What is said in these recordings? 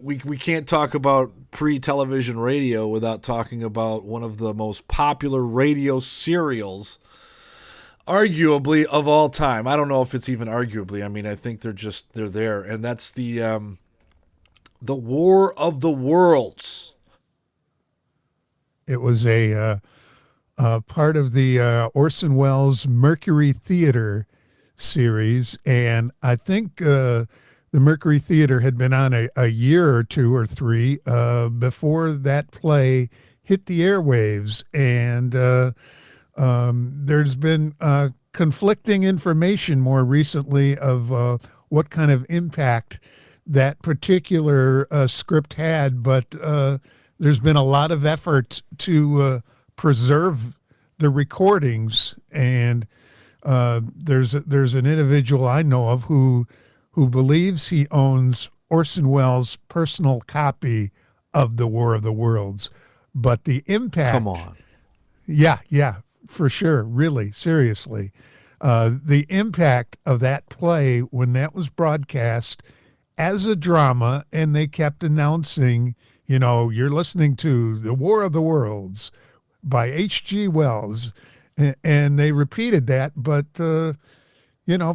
we can't talk about pre-television radio without talking about one of the most popular radio serials, arguably, of all time. I don't know if it's even arguably. I mean, I think they're there, and that's the War of the Worlds. It was a part of the Orson Welles Mercury Theater series, and I think the Mercury Theater had been on a year or two or three before that play hit the airwaves, and there's been conflicting information more recently of what kind of impact that particular script had, but there's been a lot of effort to preserve the recordings, and there's an individual I know of who believes he owns Orson Welles' personal copy of The War of the Worlds. But the impact... Come on. Yeah, for sure, really, seriously. The impact of that play when that was broadcast as a drama, and they kept announcing, you're listening to The War of the Worlds by H.G. Wells, and they repeated that, but,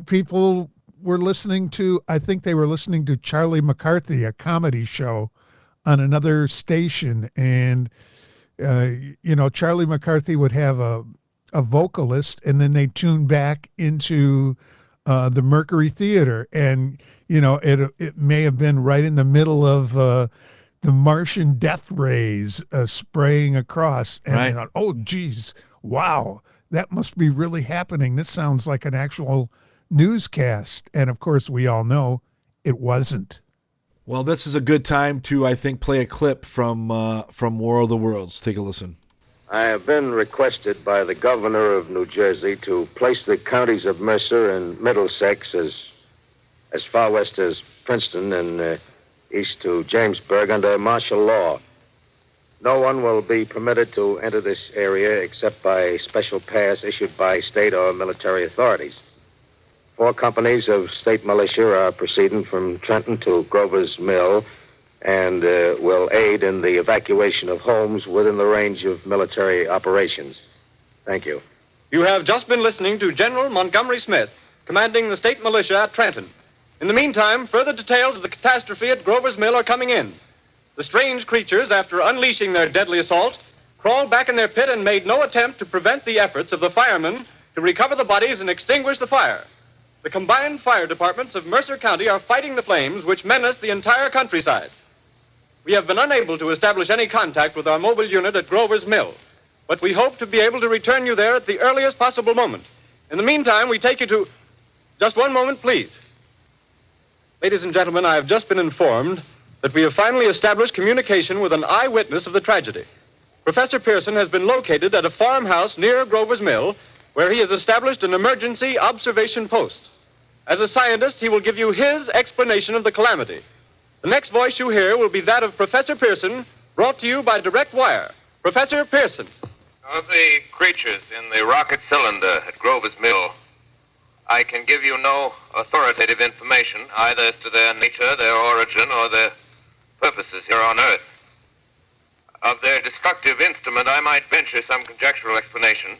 people were listening to, I think they were listening to Charlie McCarthy, a comedy show on another station, and, Charlie McCarthy would have a vocalist, and then they tune back into the Mercury Theater, and, it may have been right in the middle of the Martian death rays spraying across, and right. I thought, oh, geez, wow, that must be really happening. This sounds like an actual newscast. And of course, we all know it wasn't. Well, this is a good time to, I think, play a clip from War of the Worlds. Take a listen. I have been requested by the governor of New Jersey to place the counties of Mercer and Middlesex as far west as Princeton and east to Jamesburg under martial law. No one will be permitted to enter this area except by special pass issued by state or military authorities. 4 companies of state militia are proceeding from Trenton to Grover's Mill and will aid in the evacuation of homes within the range of military operations. Thank you. You have just been listening to General Montgomery Smith, commanding the state militia at Trenton. In the meantime, further details of the catastrophe at Grover's Mill are coming in. The strange creatures, after unleashing their deadly assault, crawled back in their pit and made no attempt to prevent the efforts of the firemen to recover the bodies and extinguish the fire. The combined fire departments of Mercer County are fighting the flames which menace the entire countryside. We have been unable to establish any contact with our mobile unit at Grover's Mill, but we hope to be able to return you there at the earliest possible moment. In the meantime, we take you to... Just one moment, please. Ladies and gentlemen, I have just been informed that we have finally established communication with an eyewitness of the tragedy. Professor Pearson has been located at a farmhouse near Grover's Mill, where he has established an emergency observation post. As a scientist, he will give you his explanation of the calamity. The next voice you hear will be that of Professor Pearson, brought to you by direct wire. Professor Pearson. Of the creatures in the rocket cylinder at Grover's Mill, I can give you no authoritative information, either as to their nature, their origin, or their purposes here on Earth. Of their destructive instrument, I might venture some conjectural explanation.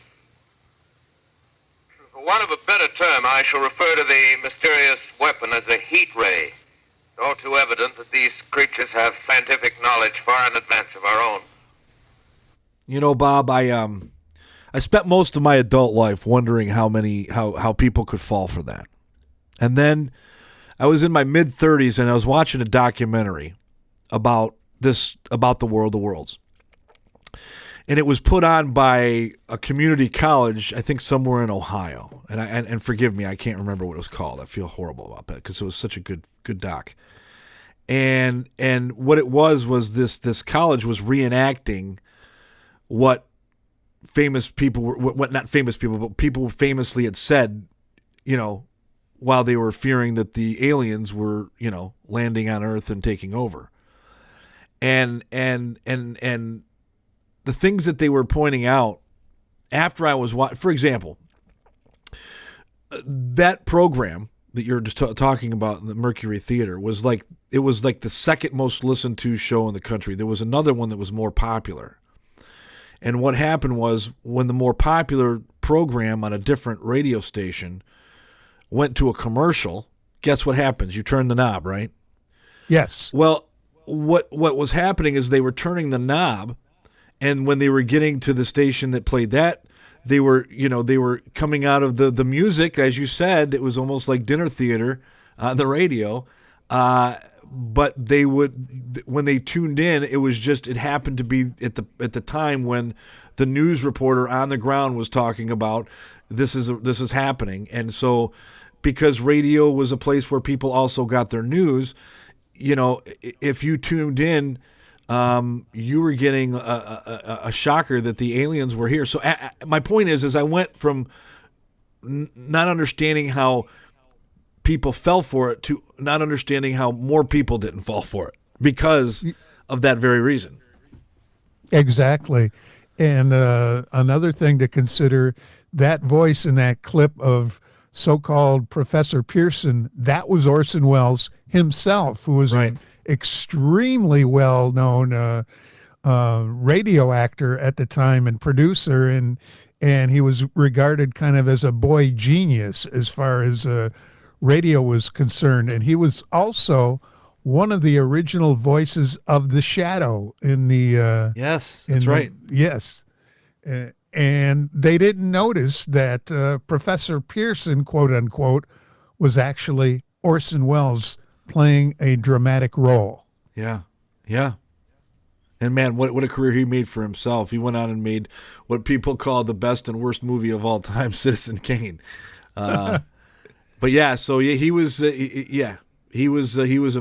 For want of a better term, I shall refer to the mysterious weapon as a heat ray. It's all too evident that these creatures have scientific knowledge far in advance of our own. You know, Bob, I spent most of my adult life wondering how people could fall for that. And then I was in my mid-30s and I was watching a documentary about the War of the Worlds. And it was put on by a community college, I think somewhere in Ohio. And forgive me, I can't remember what it was called. I feel horrible about that because it was such a good doc. And what it was this college was reenacting what famous people were, what not famous people, but people famously had said, while they were fearing that the aliens were, landing on Earth and taking over. And the things that they were pointing out after I was for example, that program that you're just talking about in the Mercury Theater was like the second most listened to show in the country. There was another one that was more popular. And what happened was when the more popular program on a different radio station went to a commercial, guess what happens? You turn the knob, right? Yes. Well, what was happening is they were turning the knob, and when they were getting to the station that played that, they were coming out of the music, as you said, it was almost like dinner theater on the radio. But they would, when they tuned in, it happened to be at the time when the news reporter on the ground was talking about this is happening. And so because radio was a place where people also got their news, if you tuned in, you were getting a shocker that the aliens were here. So my point is I went from not understanding how people fell for it to not understanding how more people didn't fall for it because of that very reason. Exactly. And another thing to consider, that voice in that clip of so-called Professor Pearson, that was Orson Welles himself, who was right. an extremely well-known radio actor at the time and producer, and he was regarded kind of as a boy genius as far as radio was concerned. And he was also one of the original voices of the Shadow in the yes, that's right. Yes. And they didn't notice that Professor Pearson, quote unquote, was actually Orson Welles playing a dramatic role. Yeah. And man, what a career he made for himself. He went on and made what people call the best and worst movie of all time, Citizen Kane. But yeah, so he was a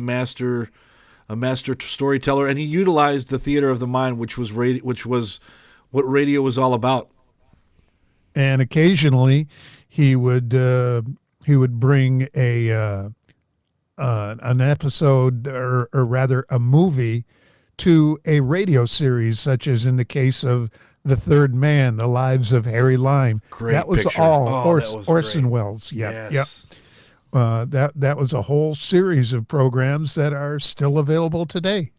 master storyteller, and he utilized the theater of the mind, which was what radio was all about. And occasionally, he would bring an episode or rather a movie to a radio series, such as in the case of The Third Man, The Lives of Harry Lime. Great that was picture. all That was Orson great. Welles. Yep. Yes. That was a whole series of programs that are still available today.